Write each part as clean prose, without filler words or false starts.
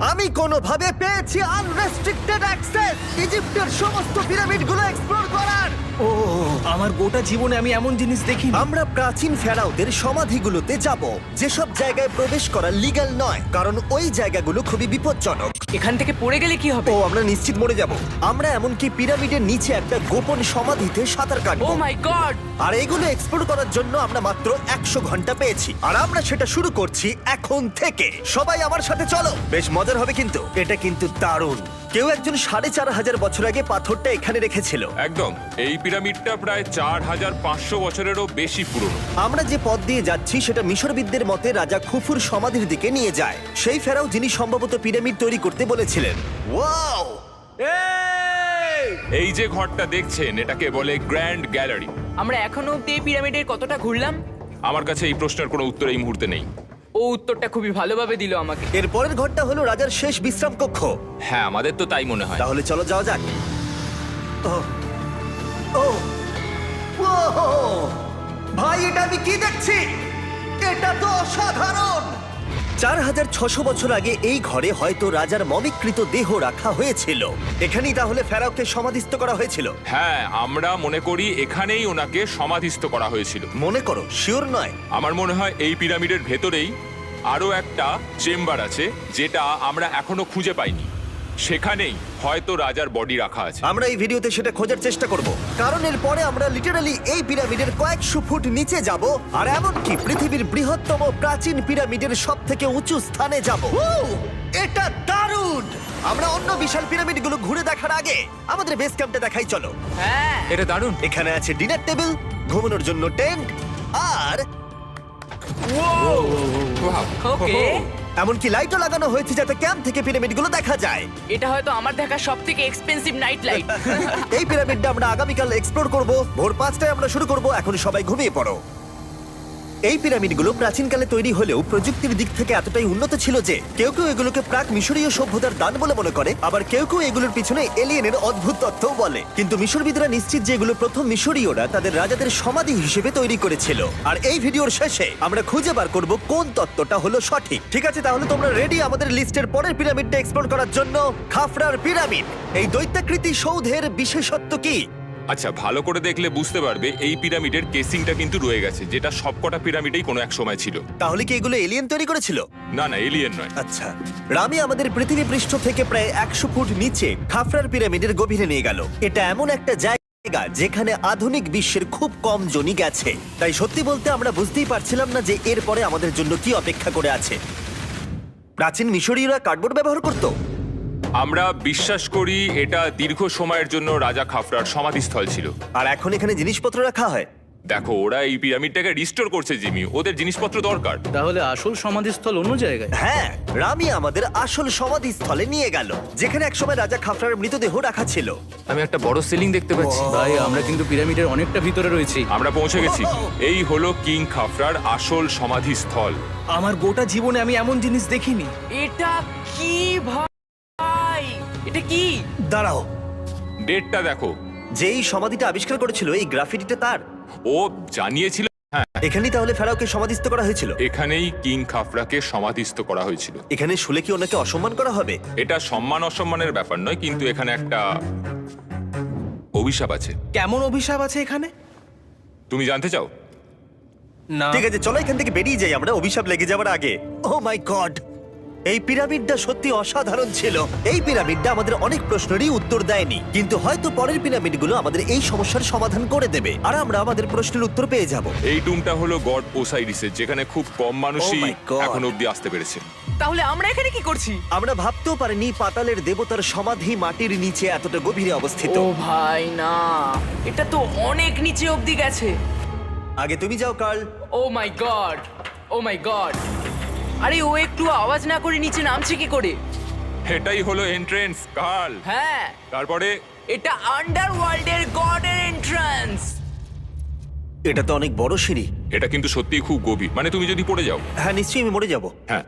আমি কোনোভাবে পেয়েছি আনরেস্ট্রিক্টেড অ্যাক্সেস ইজিপ্টের সমস্ত পিরামিডগুলো এক্সপ্লোর করার। ও আমার গোটা জীবনে আমি এমন জিনিস দেখিনি। আমরা প্রাচীন ফেরাওদের সমাধিগুলোতে যাব, যেসব জায়গায় প্রবেশ করা লিগ্যাল নয়, কারণ ওই জায়গাগুলো খুবই বিপজ্জনক। এখান থেকে পড়ে গেলে কি হবে? ও আমরা নিশ্চিত মরে যাব। আমরা এমনকি পিরামিডের নিচে একটা গোপন সমাধিতে সাঁতার ও কাটবো। মাই গড! আর এগুলো এক্সপ্লোর করার জন্য আমরা মাত্র 100 ঘন্টা পেয়েছি, আর আমরা সেটা শুরু করছি এখন থেকে। সবাই আমার সাথে চলো, বেশ মজার হবে কিন্তু। এটা কিন্তু দারুণ। কেউ একজন 4500 বছর আগে পাথরটা এখানে রেখেছিল। একদম, এই পিরামিডটা প্রায় 4500 বছরেরও বেশি পুরনো। আমরা যে পথ দিয়ে যাচ্ছি সেটা মিশরবিদদের মতে রাজা খুফুর সমাধির দিকে নিয়ে যায়, সেই ফেরাও যিনি সম্ভবত পিরামিড তৈরি করতে বলেছিলেন। ওয়াও! এই যে ঘরটা দেখছেন, এটাকে বলে গ্র্যান্ড গ্যালারি। আমরা এখনো অব্দি এই পিরামিডের কতটা ঘুরলাম? আমার কাছে এই প্রশ্নের কোনো উত্তর এই মুহূর্তে নেই। ও উত্তরটা খুবই ভালোভাবে দিল আমাকে। এর পরের ঘরটা হলো রাজার শেষ বিশ্রাম কক্ষ। হ্যাঁ, আমাদের তো তাই মনে হয়। তাহলে চলো যাওয়া যাক। ও ও ও ভাই, এটা আমি কি দেখছি? এটা তো অসাধারণ। 4600 বছর আগে এই ঘরে হয়তো রাজার মমিকৃত দেহ রাখা হয়েছিল। এখানেই তাহলে ফেরাওকে সমাধিস্থ করা হয়েছিল। হ্যাঁ, আমরা মনে করি এখানেই ওনাকে সমাধিস্থ করা হয়েছিল। মনে করো, শিওর নয়। আমার মনে হয় এই পিরামিডের ভেতরেই আরো একটা চেম্বার আছে, যেটা আমরা এখনো খুঁজে পাইনি। সেখানেই হয়তো রাজার বডি রাখা আছে। আমরা এই ভিডিওতে সেটা খোঁজার চেষ্টা করব, কারণ এর পরে আমরা লিটারালি এই পিরামিডের কয়েকশো ফুট নিচে যাব, আর এমনকি পৃথিবীর বৃহত্তম প্রাচীন পিরামিডের সবথেকে উঁচু স্থানে যাব। এটা দারুণ! আমরা অন্য বিশাল পিরামিডগুলো ঘুরে দেখার আগে আমাদের বেস ক্যাম্পটা দেখাই চলো। হ্যাঁ, এটা দারুণ। এখানে আছে ডিনার টেবিল, ঘুমানোর জন্য টেন্ট, আর ওকে। এমনকি লাইটও লাগানো হয়েছে যাতে ক্যাম্প থেকে পিরামিডগুলো দেখা যায়। এটা হয়তো আমার দেখা সবথেকে এক্সপেন্সিভ নাইট লাইট। এই পিরামিডটা আমরা আগামীকাল এক্সপ্লোর করব। ভোর 5টায় আমরা শুরু করব। এখন সবাই ঘুমিয়ে পড়ো। এই পিরামিডগুলো প্রাচীনকালে তৈরি হলেও প্রযুক্তির দিক থেকে এতটাই উন্নত ছিল যে কেউ কেউ এগুলোকে প্রাক মিশরীয় সভ্যতার দান বলে মনে করে, আবার কেউ কেউ এগুলোর পিছনে এলিয়েনের অদ্ভুত তত্ত্বও বলে। কিন্তু মিশরবিদরা নিশ্চিত যে এগুলো প্রথম মিশরীয়রা তাদের রাজাদের সমাধি হিসেবে তৈরি করেছিল। আর এই ভিডিওর শেষে আমরা খুঁজে বার করব কোন তত্ত্বটা হলো সঠিক। ঠিক আছে, তাহলে তোমরা রেডি আমাদের লিস্টের পরের পিরামিডটা এক্সপ্লোর করার জন্য? খাফরার পিরামিড। এই দৈত্যাকৃতি সৌধের বিশেষত্ব কি? আচ্ছা, ভালো করে দেখলে বুঝতে পারবে এই পিরামিডের কেসিংটা কিন্তু রয়ে গেছে, যেটা সবকটা পিরামিডেই কোনো এক সময় ছিল। তাহলে কি এগুলো এলিয়েন তৈরি করেছিল? না না, এলিয়েন নয়। আচ্ছা, রামি আমাদের পৃথিবী পৃষ্ঠ থেকে প্রায় 100 ফুট নিচে খাফরার পিরামিডের গভীরে নিয়ে গেল। এটা এমন একটা জায়গা যেখানে আধুনিক বিশ্বের খুব কম জনই গেছে, তাই সত্যি বলতে আমরা বুঝতেই পারছিলাম না যে এরপরে আমাদের জন্য কি অপেক্ষা করে আছে। প্রাচীন মিশরীয়রা কার্ডবোর্ড ব্যবহার করত। আমরা বিশ্বাস করি এটা দীর্ঘ সময়ের জন্য রাজা খাফরার সমাধিস্থল ছিল। আর এখন এখানে জিনিসপত্র রাখা হয়। দেখো, ওরা এই পিরামিডটাকে রিস্টোর করছে জিমি, ওদের জিনিসপত্র দরকার। তাহলে আসল সমাধিস্থল অন্য জায়গায়? হ্যাঁ, রামি আমাদের আসল সমাধিস্থলে নিয়ে গেল, যেখানে একসময় রাজা খাফরার মৃতদেহ রাখা ছিল। আমি একটা বড় সিলিং দেখতে পাচ্ছি। ভাই, আমরা কিন্তু পিরামিডের অনেকটা ভিতরে রয়েছি। আমরা পৌঁছে গেছি। এই হলো কিং খাফরার আসল সমাধিস্থল। আমার গোটা জীবনে আমি এমন জিনিস দেখিনি। এটা কি ভাই? এটা কি? দাঁড়াও, ডেটটা দেখো। যেই সমাধিটা আবিষ্কার করেছিল এই গ্রাফিটিটা তার। ও জানিয়েছিল। হ্যাঁ, এখানেই তাহলে ফেরাওকে সমাধিস্থ করা হয়েছিল। এখানেই কিং খাফরাকে সমাধিস্থ করা হয়েছিল। এখানে শুলে কি ওনাকে অসম্মান করা হবে? এটা সম্মান অসম্মানের ব্যাপার নয়, কিন্তু এখানে একটা অভিশাপ আছে। কেমন অভিশাপ আছে এখানে? তুমি জানতে চাও? না। ঠিক আছে, চলো এখান থেকে বেরিয়ে যাই আমরা অভিশাপ লেগে যাওয়ার আগে। ও মাই গড, এই পিরামিডটা সত্যি অসাধারণ ছিল। এই পিরামিডটা আমাদের অনেক প্রশ্নেরই উত্তর দেয়নি, কিন্তু হয়তো পরের পিরামিডগুলো আমাদের এই সমস্যার সমাধান করে দেবে, আর আমরা আমাদের প্রশ্নের উত্তর পেয়ে যাব। এই টুমটা হলো গড ওসাইরিসের, যেখানে খুব কম মানুষই Oh my God! এখন অব্দি আসতে পেরেছে। তাহলে আমরা এখানে কি করছি? আমরা ভাবতেও পারিনি পাতালের দেবতার সমাধি মাটির নিচে এতটা গভীরে অবস্থিত। ও ভাই না, এটা তো অনেক নিচে অব্দি গেছে। আগে তুমি যাও কার্ল। ও মাই গড, ও মাই গড! আরে ও একটু আওয়াজ না করে নিচে নামছে কি করে? এটাই হলো এন্ট্রেন্স, কার্ল। হ্যাঁ, তারপরে এটা আন্ডারওয়ার্ল্ডের গডের এন্ট্রান্স। এটা তো অনেক বড় সিঁড়ি। এটা কিন্তু সত্যিই খুব গভীর, মানে তুমি যদি পড়ে যাও। হ্যাঁ, নিশ্চয়ই আমি মরে যাব। হ্যাঁ,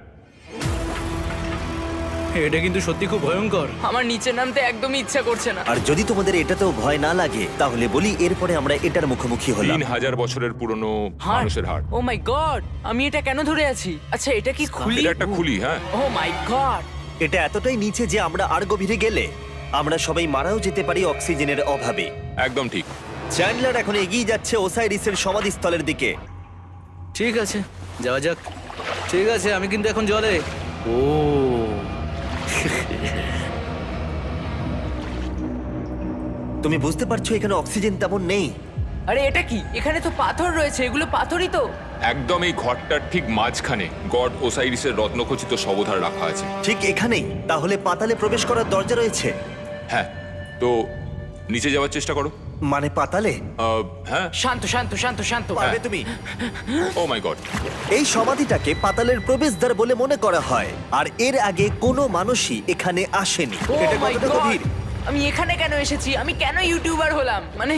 এটা কিন্তু সত্যি খুব ভয়ঙ্কর। আমার নিচে নামতে একদমই ইচ্ছা করছে না। আর যদি তোমাদের এটাতেও ভয় না লাগে তাহলে বলি এরপরে আমরা এটার মুখোমুখি হলাম। 3000 বছরের পুরনো হার্ট, মানুষের হাড়। ও মাই গড! আমি এটা কেন ধরে আছি? আচ্ছা, এটা কি খুলি? এটা একটা খুলি। হ্যাঁ, ও মাই গড! এটা এতটাই নিচে যে আমরা আর গভীরে গেলে আমরা সবাই মারাও যেতে পারি অক্সিজেনের অভাবে। একদম ঠিক। চ্যান্ডলার এখন এগিয়ে যাচ্ছে ওসাইরিসের সমাধিস্থলের দিকে। ঠিক আছে, যাওয়া যাক। ঠিক আছে, আমি কিন্তু এখন জলে। ও তুমি বুঝতে পারছো এখানে অক্সিজেন তেমন নেই। আরে এটা কি? এখানে তো পাথর রয়েছে, এগুলো পাথরই তো। একদম এই ঘরটার ঠিক মাঝখানে গড ওসাইরিসের রত্নখচিত শবধার রাখা আছে। ঠিক এখানেই? তাহলে পাতালে প্রবেশ করার দরজা রয়েছে? হ্যাঁ, তো নিচে যাওয়ার চেষ্টা করো। মানে পাতালে? হ্যাঁ। শান্ত শান্ত শান্ত শান্ত। পারবে তুমি? ও মাই গড। এই সমাধিটাকে পাতালের প্রবেশদ্বার বলে মনে করা হয়, আর এর আগে কোনো মানুষই এখানে আসেনি। Oh এটা my কতটা God! গভীর? আমি এখানে কেন এসেছি? আমি কেন ইউটিউবার হলাম? মানে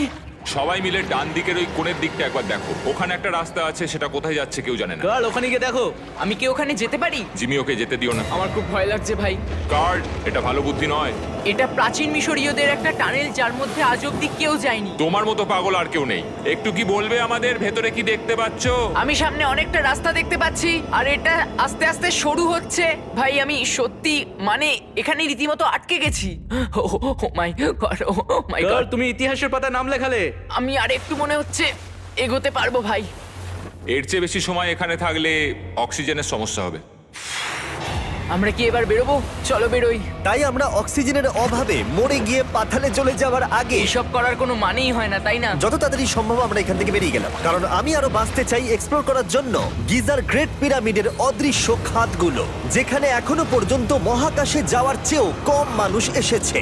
সবাই মিলে ডান দিকের ওই কোণের দিকটা একবার দেখো। ওখানে একটা রাস্তা আছে, সেটা কোথায় যাচ্ছে কেউ জানে না। কাল ওখানে গিয়ে দেখো। আমি কি ওখানে যেতে পারি? জিমি, ওকে যেতে দিও না। আমার খুব ভয় লাগছে ভাই। কার্ড, এটা ভালো বুদ্ধি নয়। এটা প্রাচীন মিশরীয়দের একটা টানেল যার মধ্যে আজ অব্দি কেউ যায়নি। তোমার মতো পাগল আর কেউ নেই। একটু কি বলবে আমাদের ভেতরে কি দেখতে পাচ্ছো? আমি সামনে অনেকটা রাস্তা দেখতে পাচ্ছি, আর এটা আস্তে আস্তে সরু হচ্ছে। ভাই আমি সত্যি মানে এখানে রীতিমতো আটকে গেছি। ও মাই গড, ও মাই কাল গড। তুমি ইতিহাসের পাতা নাম লেখালে। আমি আর একটু মনে হচ্ছে এগোতে পারবো ভাই। এর চেয়ে বেশি সময় এখানে থাকলে অক্সিজেনের সমস্যা হবে। আমরা কি এবার বেরোবো? চলো বেরোই। তাই আমরা অক্সিজেনের অভাবে মরে গিয়ে পাতালে চলে যাওয়ার আগে এসব করার কোনো মানেই হয় না, তাই না? যত তাড়াতাড়ি সম্ভব আমরা এখান থেকে বেরিয়ে গেলাম, কারণ আমি আরো বাঁচতে চাই এক্সপ্লোর করার জন্য গিজার গ্রেট পিরামিডের অদৃশ্য খাতগুলো, যেখানে এখনো পর্যন্ত মহাকাশে যাওয়ার চেয়েও কম মানুষ এসেছে।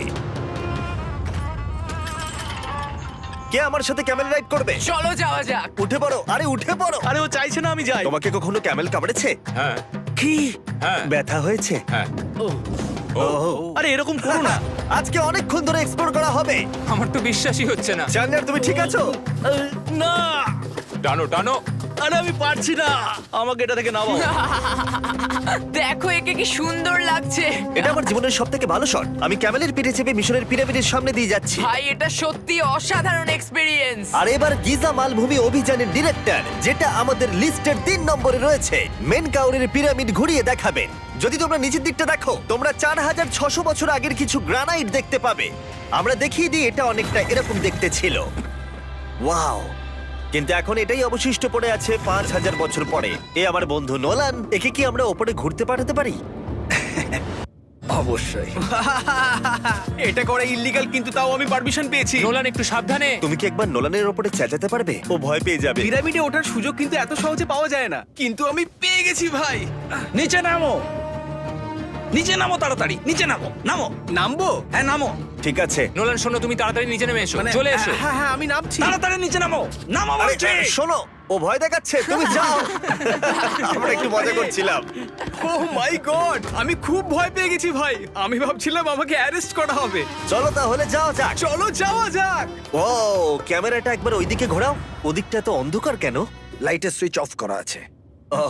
কে আমার সাথে ক্যামেল রাইড করবে? চলো যাওয়া যাক। উঠে পড়ো, আরে উঠে পড়ো। আরে ও চাইছে না আমি যাই। তোমাকে কখনো ক্যামেল কামড়েছে? হ্যাঁ কি হ্যাঁ ব্যথা হয়েছে? হ্যাঁ। আরে এরকম করো না। আজকে অনেকক্ষণ ধরে এক্সপ্লোর করা হবে। আমার তো বিশ্বাসই হচ্ছে না। জানলার তুমি ঠিক আছো? না, টানো টানো। আরে আমি পারছি না, আমাকে এটা থেকে নামাও। দেখো একে কি সুন্দর লাগছে। এটা আমার জীবনের সব থেকে ভালো শট। আমি ক্যামেলের পিঠে চেপে মিশরের পিরামিডের সামনে দিয়ে যাচ্ছি। ভাই এটা সত্যি অসাধারণ এক্সপেরিয়েন্স। আর এবার গিজা মালভূমি অভিযানের ডিরেক্টর, যেটা আমাদের লিস্টের 3 নম্বরে রয়েছে, মেন কাউরের পিরামিড ঘুরিয়ে দেখাবেন। যদি তোমরা নিচের দিকটা দেখো, তোমরা 4600 বছর আগের কিছু গ্রানাইট দেখতে পাবে। আমরা দেখিয়ে দিই, এটা অনেকটা এরকম দেখতে ছিল। ওয়াও! কিন্তু এখন এটাই অবশিষ্ট পড়ে আছে 5000 বছর পরে। এ আমার বন্ধু নোলান, একে কি আমরা ওপরে ঘুরতে পাঠাতে পারি? অবশ্যই। এটা করা ইল্লিগাল, কিন্তু তাও আমি পারমিশন পেয়েছি। নোলান একটু সাবধানে। তুমি কি একবার নোলানের ওপরে চেঁচাতে পারবে? ও ভয় পেয়ে যাবে। পিরামিডে ওঠার সুযোগ কিন্তু এত সহজে পাওয়া যায় না, কিন্তু আমি পেয়ে গেছি ভাই। নিচে নামো, নিচে নামো, তাড়াতাড়ি নিচে নামো। নামো, নামবো? হ্যাঁ নামো, ঠিক আছে। নোলান শোনো, তুমি তাড়াতাড়ি নিচে নেমে এসো, চলে এসো। হ্যাঁ হ্যাঁ আমি নামছি। তাড়াতাড়ি নিচে নামো। নামো আরে, বলছি। শোনো, ও ভয় দেখাচ্ছে, তুমি যাও। আমরা একটু মজা করছিলাম। ও মাই গড, আমি খুব ভয় পেয়ে গেছি ভাই। আমি ভাবছিলাম আমাকে অ্যারেস্ট করা হবে। চলো তাহলে যাও যাক। চলো যাওয়া যাক। ও, ক্যামেরাটা একবার ওইদিকে ঘোরাও। ওদিকটা তো অন্ধকার কেন? লাইটের সুইচ অফ করা আছে। ও,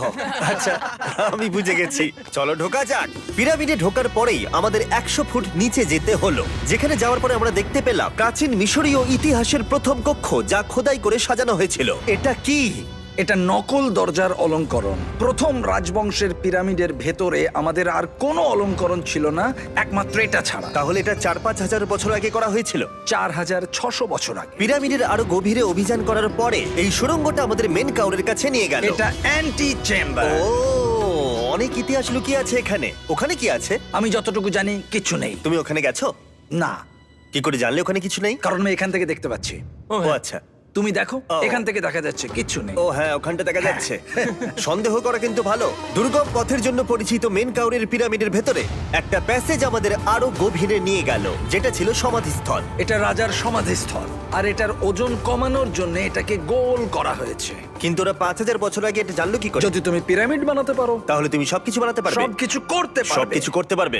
আচ্ছা, আমি বুঝে গেছি। চলো ঢোকা যাক। পিরামিডে ঢোকার পরেই আমাদের 100 ফুট নিচে যেতে হলো, যেখানে যাওয়ার পরে আমরা দেখতে পেলাম প্রাচীন মিশরীয় ইতিহাসের প্রথম কক্ষ, যা খোদাই করে সাজানো হয়েছিল। এটা কি? এটা নকল দরজার অলঙ্করণ। প্রথম রাজবংশের পিরামিডের ভেতরে আমাদের আর কোনো অলঙ্করণ ছিল না, একমাত্র এটা ছাড়া। তাহলে এটা 4-5 হাজার বছর আগে করা হয়েছিল। 4600 বছর আগে। পিরামিডের আরো গভীরে অভিযান করার পরে এই সুড়ঙ্গটা আমাদের মেন কাউরের কাছে নিয়ে গেল। এটা অ্যান্টি চেম্বার। ও, অনেক ইতিহাস লুকিয়ে আছে এখানে। ওখানে কি আছে? আমি যতটুকু জানি কিছু নেই। তুমি ওখানে গেছো? না, কি করে জানলে ওখানে কিছু নেই? কারণ আমি এখান থেকে দেখতে পাচ্ছি। ও আচ্ছা। তুমি দেখো, ও। এখান থেকে দেখা যাচ্ছে কিচ্ছু নেই। ও হ্যাঁ, ওখানটা দেখা যাচ্ছে। সন্দেহ করা কিন্তু ভালো। দুর্গম পথের জন্য পরিচিত মেন কাউরের পিরামিডের ভেতরে একটা প্যাসেজ আমাদের আরো গভীরে নিয়ে গেল, যেটা ছিল সমাধিস্থল। এটা রাজার সমাধিস্থল, আর এটার ওজন কমানোর জন্য এটাকে গোল করা হয়েছে। কিন্তু ওরা 5000 বছর আগে এটা জানলো কি করে? যদি তুমি পিরামিড বানাতে পারো, তাহলে তুমি সবকিছু বানাতে পারবে। সবকিছু করতে পারবে। সবকিছু করতে পারবে।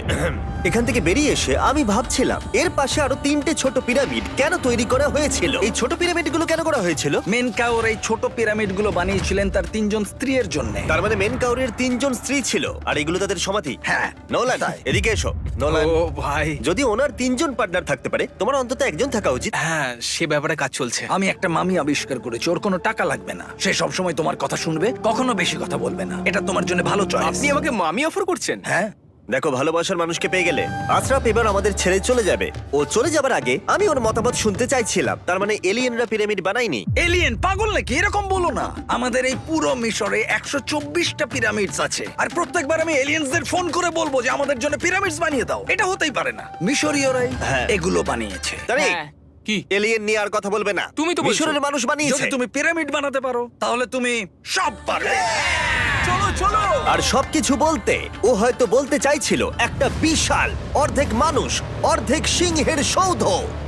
এখান থেকে বেরিয়ে এসে আমি ভাবছিলাম, এর পাশে আরো 3টে ছোট পিরামিড কেন তৈরি করা হয়েছিল? এই ছোট পিরামিডগুলো কেন করা হয়েছিল? মেনকাওর এই ছোট পিরামিডগুলো বানিয়েছিলেন তার 3 জন স্ত্রীর জন্য। তার মানে মেন কাউরের 3 জন স্ত্রী ছিল, আর এগুলো তাদের সমাধি। হ্যাঁ। নোলান, এদিকে এসো। নোলান, ও ভাই, যদি ওনার 3 জন পার্টনার থাকতে পারে, তোমার অন্তত একজন থাকা উচিত। হ্যাঁ সে ব্যাপারে কাজ চলছে। আমি একটা মামি আবিষ্কার করেছি, ওর কোনো টাকা লাগবে না। সে সবসময় তোমার কথা শুনবে, কখনো বেশি কথা বলবে না। এটা তোমার জন্য ভালো চয়েস। আপনি আমাকে মামি অফার করছেন? হ্যাঁ, দেখো, ভালোবাসার মানুষকে পেয়ে গেলে আশরাফ এবার আমাদের ছেড়ে চলে যাবে। ও চলে যাবার আগে আমি ওর মতামত শুনতে চাইছিলাম। তার মানে এলিয়েনরা পিরামিড বানায়নি? এলিয়েন পাগল নাকি? এরকম বলো না। আমাদের এই পুরো মিশরে 124টা পিরামিডস আছে, আর প্রত্যেকবার আমি এলিয়েন্সদের ফোন করে বলবো যে আমাদের জন্য পিরামিডস বানিয়ে দাও। এটা হতেই পারে না। মিশরীয়রাই হ্যাঁ। এগুলো বানিয়েছে। তারে হ্যাঁ। কি এলিয়েন নিয়ে আর কথা বলবে না। তুমি তো বলছো। মিশরের মানুষ বানিয়েছে। যদি তুমি পিরামিড বানাতে পারো তাহলে তুমি সব পারবে। চলো চলো। আর সবকিছু বলতে ও হয়তো বলতে চাইছিল একটা বিশাল অর্ধেক মানুষ অর্ধেক সিংহের সৌধ,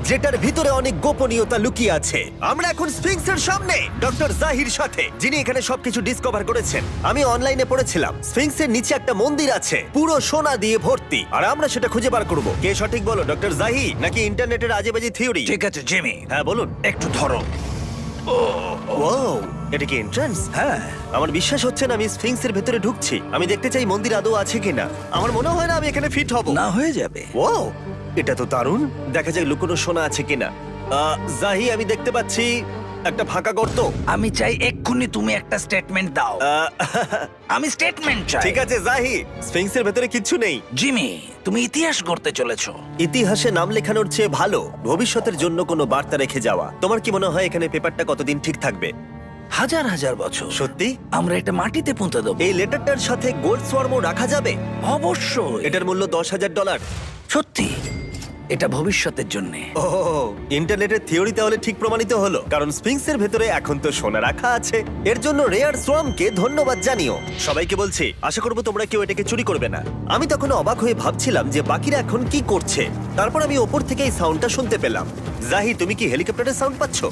যেটার ভিতরে অনেক গোপনীয়তা লুকিয়ে আছে। আমরা এখন স্ফিংসের সামনে ডক্টর জাহির সাথে, যিনি এখানে সবকিছু ডিসকভার করেছেন। আমি অনলাইনে পড়েছিলাম স্ফিংসের নিচে একটা মন্দির আছে পুরো সোনা দিয়ে ভর্তি, আর আমরা সেটা খুঁজে বার করব। কে সঠিক বলো, ডক্টর জাহি নাকি ইন্টারনেটের আজেবাজি থিওরি? ঠিক আছে জিমি, হ্যাঁ বলুন। একটু ধরো। ওয়াও, এটা কি এন্ট্রান্স? হ্যাঁ, আমার বিশ্বাস হচ্ছে না আমি স্ফিংসের ভেতরে ঢুকছি। আমি দেখতে চাই মন্দির আদৌ আছে কিনা। আমার মনে হয় না আমি এখানে ফিট হব। না হয়ে যাবে। ও, এটা তো দারুণ। দেখা যাক লুকোনো সোনা আছে কিনা। জাহি, আমি দেখতে পাচ্ছি একটা ফাঁকা গর্ত। আমি চাই এক্ষুনি তুমি একটা স্টেটমেন্ট দাও। আহ, আমি স্টেটমেন্ট চাই। ঠিক আছে জাহি, স্ফিংসের ভেতরে কিচ্ছু নেই। জিমি, তুমি ইতিহাস করতে চলেছো। ইতিহাসে নাম লেখানোর চেয়ে ভালো ভবিষ্যতের জন্য কোনো বার্তা রেখে যাওয়া। তোমার কি মনে হয় এখানে পেপারটা কতদিন ঠিক থাকবে? হাজার হাজার বছর। সত্যি? আমরা এটা মাটিতে পুঁতে দেবো। এই লেটারটার সাথে গোল্ড সোয়ার্মও রাখা যাবে? অবশ্যই। এটার মূল্য $10,000। সত্যি, এটা ভবিষ্যতের জন্য। ও, ইন্টারনেটের থিওরি তাহলে ঠিক প্রমাণিত হলো, কারণ স্ফিংসের ভেতরে এখন তো সোনা রাখা আছে। এর জন্য রেয়ার সোয়ামকে ধন্যবাদ জানিও। সবাইকে বলছি, আশা করবো তোমরা কেউ এটাকে চুরি করবে না। আমি তখন অবাক হয়ে ভাবছিলাম যে বাকিরা এখন কি করছে। তারপর আমি ওপর থেকে এই সাউন্ডটা শুনতে পেলাম। জাহি, তুমি কি হেলিকপ্টারের সাউন্ড পাচ্ছ?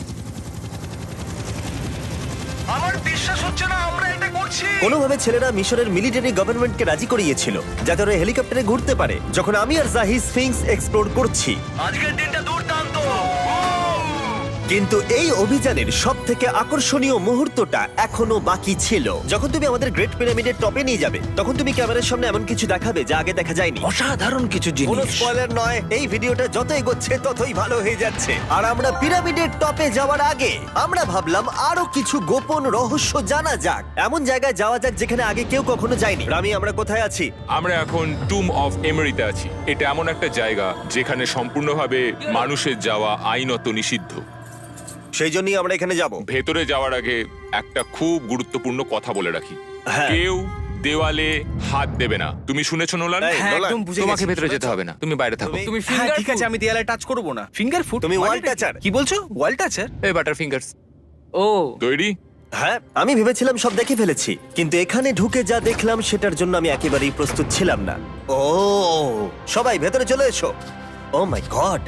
আমার বিশ্বাস হচ্ছে না আমরা এটা করছি। কোনোভাবে ছেলেরা মিশরের মিলিটারি গভর্নমেন্টকে রাজি করিয়েছিল যাতে ওরা হেলিকপ্টারে ঘুরতে পারে যখন আমি আর জাহি স্ফিংস এক্সপ্লোর করছি। আজকের দিনটা দুর্দান্ত। কিন্তু এই অভিযানের সব থেকে আকর্ষণীয় মুহূর্তটা এখনো বাকি ছিল। যখন তুমি আমাদের গ্রেট পিরামিডের টপে নিয়ে যাবে তখন তুমি ক্যামেরার সামনে এমন কিছু দেখাবে যা আগে দেখা যায়নি। অসাধারণ কিছু কোনো জিনিস। স্পয়লার নয়, এই ভিডিওটা যত এগোচ্ছে ততই ভালো হয়ে যাচ্ছে। আর আমরা পিরামিডের টপে যাওয়ার আগে আমরা ভাবলাম আরো কিছু গোপন রহস্য জানা যাক। এমন জায়গায় যাওয়া যাক যেখানে আগে কেউ কখনো যায়নি। রামি, আমরা কোথায় আছি? আমরা এখন টুম অফ এমেরিতে আছি। এটা এমন একটা জায়গা যেখানে সম্পূর্ণভাবে মানুষের যাওয়া আইনত নিষিদ্ধ। সেই জন্যই আমরা এখানে যাব। ভেতরে যাওয়ার আগে একটা খুব গুরুত্বপূর্ণ কথা বলে রাখি, হ্যাঁ। কেউ দেওয়ালে হাত দেবে না। তুমি শুনেছো নোলান? এই, হ্যাঁ, নোলান, একদম বুঝে তোমাকে গেছি। ভেতরে যেতে হবে না, তুমি বাইরে থাকো। তুমি- তুমি হ্যাঁ, ফিঙ্গার ঠিক ঠিক আছে, আছে, আমি দেয়ালে টাচ করব না। Finger food? তুমি ওয়াল টাচার। কি বলছো? ওয়াল টাচার? এই বাটার ফিঙ্গারস। ও, তৈরি? হ্যাঁ, আমি ভেবেছিলাম সব দেখে ফেলেছি, কিন্তু এখানে ঢুকে যা দেখলাম সেটার জন্য আমি একেবারেই প্রস্তুত ছিলাম না। ও, সবাই ভেতরে চলে এসো। ও মাই গড,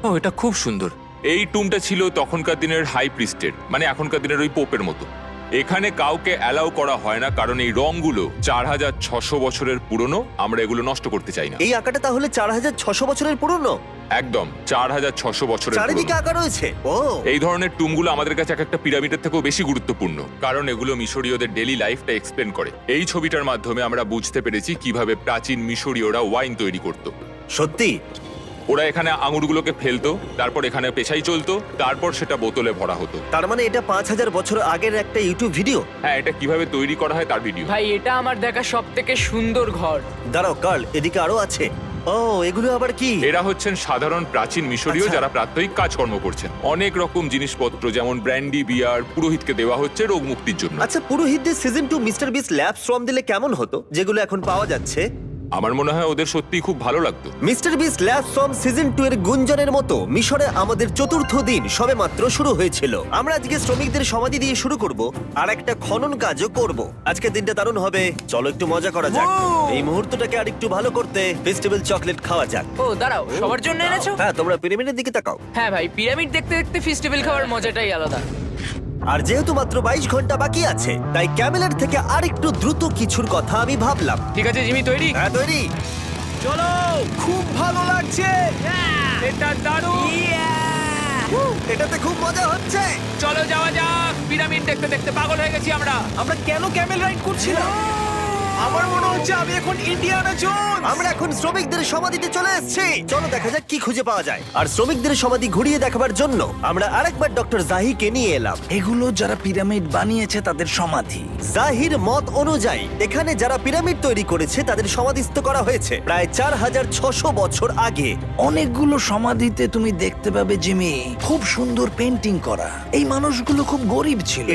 ও, এটা খুব সুন্দর। এই টুমটা ছিল তখনকার দিনের হাই প্রিস্টের, মানে এখনকার দিনের ওই পোপের মতো। এখানে কাউকে অ্যালাউ করা হয় না কারণ এই রংগুলো 4600 বছরের পুরনো। আমরা এগুলো নষ্ট করতে চাই না। এই আঁকাটা তাহলে 4600 বছরের পুরনো? একদম 4600 বছরের চারিদিকে পুরনো। আঁকা রয়েছে। ও, এই ধরনের টুমগুলো আমাদের কাছে এক একটা পিরামিডের থেকেও বেশি গুরুত্বপূর্ণ, কারণ এগুলো মিশরীয়দের ডেইলি লাইফটা এক্সপ্লেন করে। এই ছবিটার মাধ্যমে আমরা বুঝতে পেরেছি কিভাবে প্রাচীন মিশরীয়রা ওয়াইন তৈরি করত। সত্যি? ওরা এখানে আঙুরগুলোকে ফেলতো, তারপর এখানে পেশাই চলতো, তারপর সেটা বোতলে ভরা হতো। তার মানে এটা 5000 বছর আগের একটা ইউটিউব ভিডিও? হ্যাঁ, এটা কিভাবে তৈরি করা হয় তার ভিডিও। ভাই এটা আমার দেখা সব থেকে সুন্দর ঘর। দাঁড়াও কার্ল, এদিকে আরো আছে। ও, এগুলো আবার কি? এরা হচ্ছেন সাধারণ প্রাচীন মিশরীয় আচ্ছা। যারা প্রাত্যহিক কাজকর্ম করছেন। অনেক রকম জিনিসপত্র যেমন ব্র্যান্ডি, বিয়ার পুরোহিতকে দেওয়া হচ্ছে রোগ মুক্তির জন্য। আচ্ছা, পুরোহিতদের সিজন 2 মিস্টার বিস ল্যাব শ্রম দিলে কেমন হতো, যেগুলো এখন পাওয়া যাচ্ছে? আমার মনে হয় ওদের সত্যিই খুব ভালো লাগতো। মিস্টার বিস ল্যাব ফ্রম সিজন 2 এর গুঞ্জনের মতো মিশরে আমাদের চতুর্থ দিন সবেমাত্র শুরু হয়েছিল। আমরা আজকে শ্রমিকদের সমাধি দিয়ে শুরু করব আর একটা খনন কাজও করব। আজকের দিনটা দারুণ হবে, চলো একটু মজা করা যাক। এই মুহূর্তটাকে আর একটু ভালো করতে ফেস্টিভ্যাল চকলেট খাওয়া যাক। ও দাঁড়াও, সবার জন্য এনেছো? হ্যাঁ, তোমরা পিরামিডের দিকে তাকাও। হ্যাঁ ভাই, পিরামিড দেখতে দেখতে ফেস্টিভ্যাল খাওয়ার মজাটাই আলাদা। আর যেহেতু মাত্র 22 ঘন্টা বাকি আছে তাই ক্যামেলের থেকে আরেকটু দ্রুত কিছুর কথা আমি ভাবলাম। ঠিক আছে জিমি, তৈরি? হ্যাঁ, তৈরি। চলো, খুব ভালো লাগছে। এটা দারুণ। এটাতে খুব মজা হচ্ছে। চলো যাওয়া যাক। পিরামিড দেখতে দেখতে পাগল হয়ে গেছি আমরা। আমরা কেন ক্যামেল রাইড করছিলাম? আমার মনে হচ্ছে আমি এখন ইন্ডিয়ানা জোনস। আমরা এখন শ্রমিকদের সমাধিতে চলে এসেছি। চলো দেখা যাক কি খুঁজে পাওয়া যায়। আর শ্রমিকদের সমাধি ঘুরিয়ে দেখাবার জন্য আমরা আরেকবার ডক্টর জাহিকে নিয়ে এলাম। এগুলো যারা পিরামিড বানিয়েছে তাদের সমাধি। জাহির মত অনুযায়ী এখানে যারা পিরামিড তৈরি করেছে তাদের সমাধিস্থ করা হয়েছে প্রায় 4600 বছর আগে। অনেকগুলো সমাধিতে তুমি দেখতে পাবে জিমি খুব সুন্দর পেন্টিং করা। এই মানুষগুলো খুব গরিব ছিল।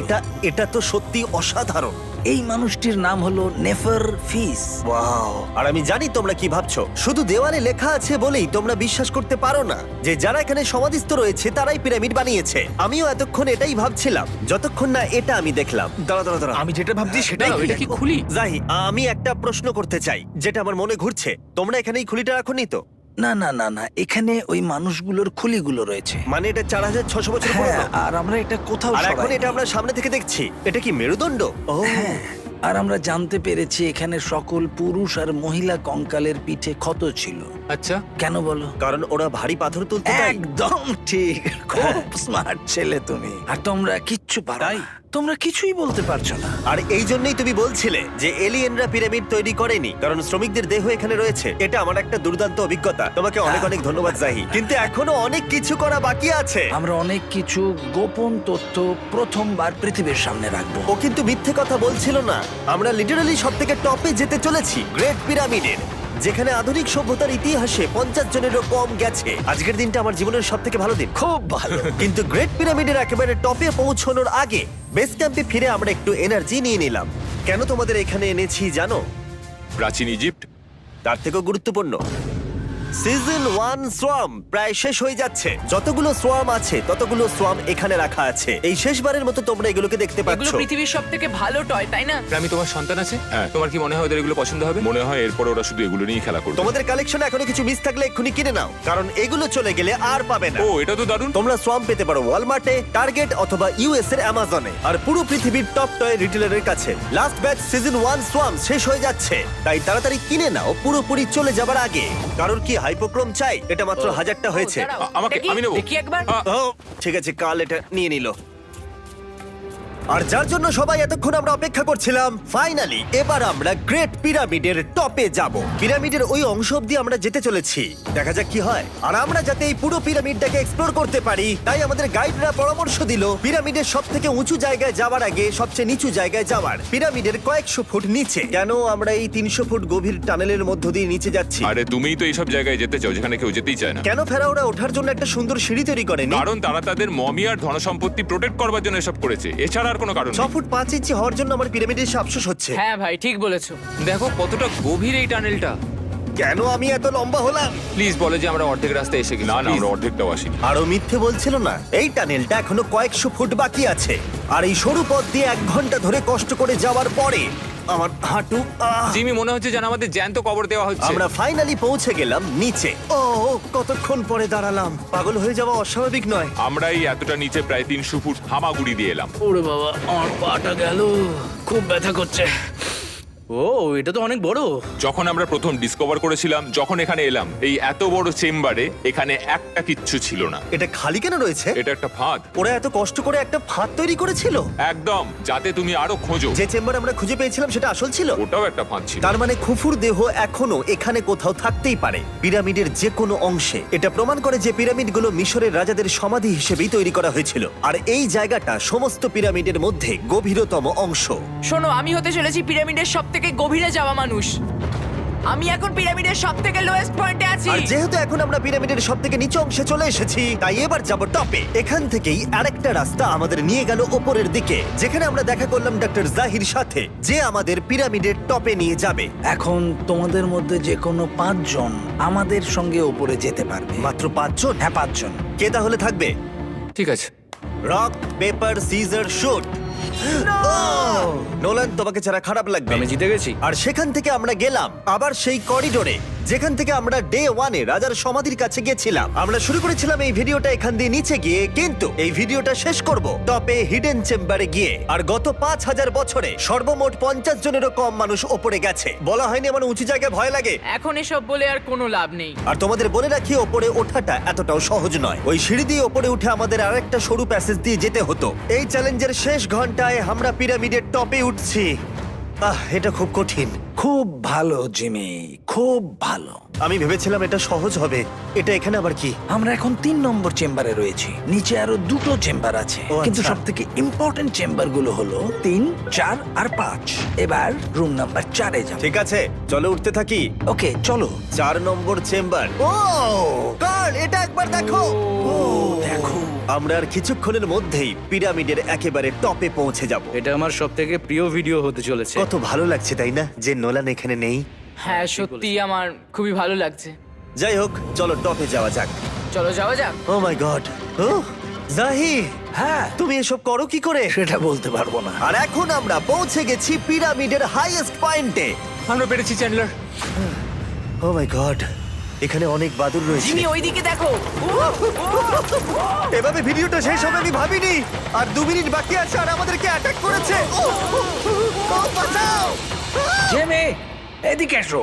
এটা তো সত্যি অসাধারণ। এই মানুষটির নাম হলো নেফার ফিস। ওয়াও! আর আমি জানি তোমরা কি ভাবছো। শুধু দেওয়ালে লেখা আছে বলেই তোমরা বিশ্বাস করতে পারো না যে যারা এখানে সমাধিস্থ রয়েছে তারাই পিরামিড বানিয়েছে। আমিও এতক্ষণ এটাই ভাবছিলাম যতক্ষণ না এটা আমি দেখলাম। দাঁড়া। আমি যেটা ভাবছি সেটাই দাঁড়াও, এটা কি খুলি? জাহি, আমি একটা প্রশ্ন করতে চাই যেটা আমার মনে ঘুরছে। তোমরা এখানে এই খুলিটা রাখোনি তো? না না না না, এখানে ওই মানুষগুলোর খুলিগুলো রয়েছে। মানে এটা 4600 বছর হ্যাঁ, পুরনো। আর আমরা এটা কোথাও আর এখন সরাইনি। এটা আমরা সামনে থেকে দেখছি। এটা কি মেরুদণ্ড? ও হ্যাঁ, আর আমরা জানতে পেরেছি এখানে সকল পুরুষ আর মহিলা কঙ্কালের পিঠে ক্ষত ছিল। আচ্ছা, কেন বলো? কারণ ওরা ভারী পাথর তুলতে তাই। একদম ঠিক, খুব স্মার্ট ছেলে তুমি। আর তোমরা কিচ্ছু পারো না। তোমরা কিছুই বলতে পারছো না। আর এই জন্যই তুমি বলছিলে যে এলিয়েনরা পিরামিড তৈরি করেনি কারণ শ্রমিকদের দেহ এখানে রয়েছে। এটা আমার একটা দুর্দান্ত অভিজ্ঞতা। তোমাকে অনেক অনেক ধন্যবাদ জাহি। কিন্তু এখনো অনেক কিছু করা বাকি আছে। আমরা অনেক কিছু গোপন তথ্য প্রথমবার পৃথিবীর সামনে রাখবো। ও কিন্তু মিথ্যে কথা বলছিল না। আমরা লিটারালি সব থেকে টপে যেতে চলেছি, গ্রেট পিরামিডের, যেখানে আধুনিক সভ্যতার ইতিহাসে 50 জনেরও কম গেছে। আজকের দিনটা আমার জীবনের সব থেকে ভালো দিন। খুব ভালো। কিন্তু গ্রেট পিরামিডের একেবারে টপে পৌঁছানোর আগে বেস ক্যাম্পে ফিরে আমরা একটু এনার্জি নিয়ে নিলাম। কেন তোমাদের এখানে এনেছি জানো? প্রাচীন ইজিপ্ট। তার থেকেও গুরুত্বপূর্ণ, সিজন 1 সোয়াম প্রায় শেষ হয়ে যাচ্ছে। যতগুলো সোয়াম আছে ততগুলো সোয়াম এখানে রাখা আছে। এই শেষবারের মতো তোমরা এগুলোকে দেখতে এগুলো পাচ্ছ। পৃথিবীর সবথেকে ভালো টয়, তাই না? আমি তোমার সন্তান আছে? হ্যাঁ। তোমার কি মনে হয় ওদের এগুলো পছন্দ হবে? মনে হয় এরপর ওরা শুধু এগুলো নিয়েই খেলা করবে। তোমাদের কালেকশনে এখনো কিছু মিস থাকলে এক্ষুনি কিনে নাও, কারণ এগুলো চলে গেলে আর পাবে না। ও, এটা তো দারুণ। তোমরা সোয়াম পেতে পারো ওয়ালমার্টে, টার্গেট অথবা ইউএস এর অ্যামাজনে, আর পুরো পৃথিবীর টপ টয় রিটেলারের কাছে। লাস্ট ব্যাচ সিজন 1 সোয়াম শেষ হয়ে যাচ্ছে, তাই তাড়াতাড়ি কিনে নাও পুরোপুরি চলে যাবার আগে। কারণ কি হাইপোক্রোম চাই? এটা মাত্র 1000টা হয়েছে। ও, দাঁড়াও, আমাকে- দেখি, আমি নেবো। দেখি একবার। ও ঠিক আছে, কাল এটা নিয়ে নিল। আর যার জন্য সবাই এতক্ষণ আমরা অপেক্ষা করছিলাম, ফাইনালি এবার আমরা গ্রেট পিরামিডের টপে যাব। পিরামিডের ওই অংশ অব্দি আমরা যেতে চলেছি, দেখা যাক কি হয়। আর আমরা যাতে এই পুরো পিরামিডটাকে এক্সপ্লোর করতে পারি তাই আমাদের গাইডরা পরামর্শ দিল পিরামিডের সব থেকে উঁচু জায়গায় যাওয়ার আগে সবচেয়ে নিচু জায়গায় যাওয়ার, পিরামিডের কয়েকশো ফুট নিচে। কেন আমরা এই 300 ফুট গভীর টানেলের মধ্য দিয়ে নিচে যাচ্ছি? আরে তুমিই তো এইসব জায়গায় যেতে চাও যেখানে কেউ যেতেই চায় না। কেন ফেরাওরা ওঠার জন্য একটা সুন্দর সিঁড়ি তৈরি করেনি? কারণ তারা তাদের মমি আর ধনসম্পত্তি প্রোটেক্ট করবার জন্য এসব করেছে, এছাড়া আর কোনো কারণ 6 নেই। ফুট 5 ইঞ্চি হওয়ার জন্য আমার পিরামিডের এসে আফসোস হচ্ছে। হ্যাঁ ভাই, ঠিক বলেছো। দেখো কতটা গভীর এই টানেলটা। কেন আমি এত লম্বা হলাম? প্লিজ বলে যে আমরা অর্ধেক রাস্তায় এসে গেছি। না না, Please। আমরা অর্ধেকটাও আসিনি। আরো মিথ্যে বলছিল না। এই টানেলটা এখনো কয়েকশো ফুট বাকি আছে, আর এই সরু পথ দিয়ে 1 ঘন্টা ধরে কষ্ট করে যাওয়ার পরে আমার হাঁটু জিমি, মনে হচ্ছে যেন আমাদের জ্যান্ত কবর দেওয়া হচ্ছে। আমরা ফাইনালি পৌঁছে গেলাম নিচে। ও কতক্ষণ পরে দাঁড়ালাম, পাগল হয়ে যাওয়া অস্বাভাবিক নয়। আমরা এই এতটা নিচে প্রায় 300 ফুট হামাগুড়ি দিয়ে এলাম। ওরে বাবা, আমার পাটা গেল, খুব ব্যথা করছে। ও, এটা তো অনেক বড়। যখন আমরা প্রথম ডিসকভার করেছিলাম, যখন এখানে এলাম, এই এত বড় চেম্বারে এখানে একটা কিচ্ছু ছিল না। এটা খালি কেন রয়েছে? এটা একটা ফাঁদ। ওরা এত কষ্ট করে একটা ফাঁদ তৈরি করেছিল। একদম, যাতে তুমি আরো খোঁজো। যে চেম্বার আমরা খুঁজে পেয়েছিলাম সেটা আসল ছিল। ওটাও একটা ফাঁদ ছিল। তার মানে খুফুর দেহ এখনো এখানে কোথাও থাকতেই পারে, পিরামিডের যে কোনো অংশে। এটা প্রমাণ করে যে পিরামিডগুলো মিশরের রাজাদের সমাধি হিসেবেই তৈরি করা হয়েছিল, আর এই জায়গাটা সমস্ত পিরামিডের মধ্যে গভীরতম অংশ। শোনো, আমি হতে চলেছি পিরামিডের সব থেকে গভীরে যাওয়া মানুষ। আমি এখন পিরামিডের সব থেকে লোয়েস্ট পয়েন্টে আছি। আর যেহেতু এখন আমরা পিরামিডের সব থেকে নিচু অংশে চলে এসেছি, তাই এবার যাব টপে। এখান থেকেই আরেকটা রাস্তা আমাদের নিয়ে গেল ওপরের দিকে, যেখানে আমরা দেখা করলাম ডক্টর জাহির সাথে, যে আমাদের পিরামিডের টপে নিয়ে যাবে। এখন তোমাদের মধ্যে যে কোনো 5 জন আমাদের সঙ্গে ওপরে যেতে পারবে। মাত্র 5 জন? হ্যাঁ, 5 জন। কে তাহলে থাকবে? ঠিক আছে। Rock paper scissor shoot. Nolan, তোমাকে ছাড়া খারাপ লাগবে। আমি জিতে গেছি। আর সেখান থেকে আমরা গেলাম আবার সেই করিডোরে যেখান থেকে আমরা ডে 1-এ রাজার সমাধির কাছে গেছিলাম। আমরা শুরু করেছিলাম এই ভিডিওটা এখান দিয়ে নিচে গিয়ে, কিন্তু এই ভিডিওটা শেষ করব টপে হিডেন চেম্বারে গিয়ে। আর গত 5000 বছরে সর্বমোট 50 জনেরও কম মানুষ ওপরে গেছে। বলা হয়নি আমার উঁচু জায়গায় ভয় লাগে? এখন এসব বলে আর কোনো লাভ নেই। আর তোমাদের বলে রাখি, ওপরে ওঠাটা এতটাও সহজ নয়। ওই সিঁড়ি দিয়ে ওপরে উঠে আমাদের আরেকটা সরু প্যাসেজ দিয়ে যেতে হতো। এই চ্যালেঞ্জের শেষ ঘন্টায় আমরা পিরামিডের টপে উঠছি। এটা খুব কঠিন। খুব ভালো জিমি, খুব ভালো। আমি ভেবেছিলাম এটা সহজ হবে। এটা এখানে আবার কি? আমরা এখন 3 নম্বর চেম্বারে রয়েছি। নিচে আরো 2টো চেম্বার আছে, ও, কিন্তু আচ্ছা। সব থেকে ইম্পর্টেন্ট চেম্বার গুলো হলো 3, 4 আর 5। এবার রুম নাম্বার 4-এ যাব। ঠিক আছে, চলো উঠতে থাকি। ওকে চলো। 4 নম্বর চেম্বার। ও কার্ল, এটা একবার দেখো। দেখো, আমরা আর কিছুক্ষণের মধ্যেই পিরামিডের একেবারে টপে পৌঁছে যাব। এটা আমার সব থেকে প্রিয় ভিডিও হতে চলেছে। কত ভালো লাগছে তাই না, যে নোলান এখানে নেই। হ্যাঁ সত্যি আমার খুবই ভালো লাগছে। যাই হোক, চলো টপে যাওয়া যাক। চলো যাওয়া যাক। ও মাই গড, ও জাহি, হ্যাঁ তুমি এসব করো কি করে? সেটা বলতে পারবো না। আর এখন আমরা পৌঁছে গেছি পিরামিডের হাইয়েস্ট পয়েন্টে। আমরা পেরেছি চ্যান্ডলার। ও মাই গড, এখানে অনেক বাদুড় রয়েছে। জিমি ওইদিকে দেখো। এভাবে ভিডিওটা শেষ হবে আমি ভাবিনি। আর 2 মিনিট বাকি আছে আর আমাদেরকে অ্যাটাক করেছে। ও বাঁচাও! জেমে, এদিকে এসো।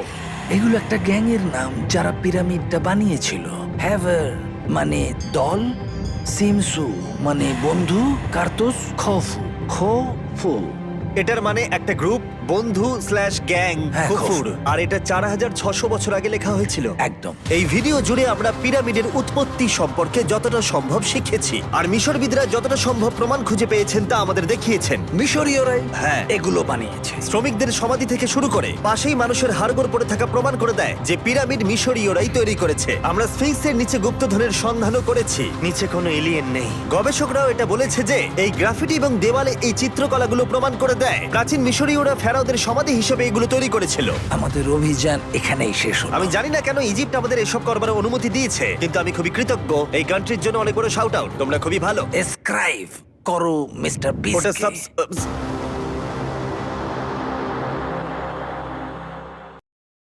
এগুলো একটা গ্যাং এর নাম যারা পিরামিডটা বানিয়েছিল। হ্যাভার মানে দল, সিমসু মানে বন্ধু, কার্তুস খোফু। এটার মানে একটা গ্রুপ, বন্ধু স্ল্যাশ গ্যাং, হ্যাঁ, কুকুর। কুকুর। আর এটা 4600 বছর আগে লেখা হয়েছিল। একদম। এই ভিডিও জুড়ে আমরা পিরামিডের উৎপত্তি সম্পর্কে যতটা সম্ভব শিখেছি, আর মিশরবিদরা যতটা সম্ভব প্রমাণ খুঁজে পেয়েছেন তা আমাদের দেখিয়েছেন। মিশরীয়রাই হ্যাঁ। এগুলো বানিয়েছে। শ্রমিকদের সমাধি থেকে শুরু করে পাশেই মানুষের হাড়গোড় পড়ে থাকা প্রমাণ করে দেয় যে পিরামিড মিশরীয়রাই তৈরি করেছে। আমরা স্ফিংসের নিচে গুপ্তধনের সন্ধানও করেছি, নিচে কোনো এলিয়েন নেই। গবেষকরাও এটা বলেছে যে এই গ্রাফিটি এবং দেওয়ালে এই চিত্রকলাগুলো প্রমাণ করে দেয় প্রাচীন মিশরীয়রা ফেরাওদের সমাধি হিসেবে এগুলো তৈরি করেছিল। আমাদের অভিযান এখানেই শেষ হলো। আমি জানি না কেন ইজিপ্ট আমাদের এসব করবার অনুমতি দিয়েছে, কিন্তু আমি খুবই কৃতজ্ঞ। এই কান্ট্রির জন্য অনেক বড় শাউট আউট, তোমরা খুবই ভালো। এসক্রাইব করো মিস্টার ওটা বিস্ট।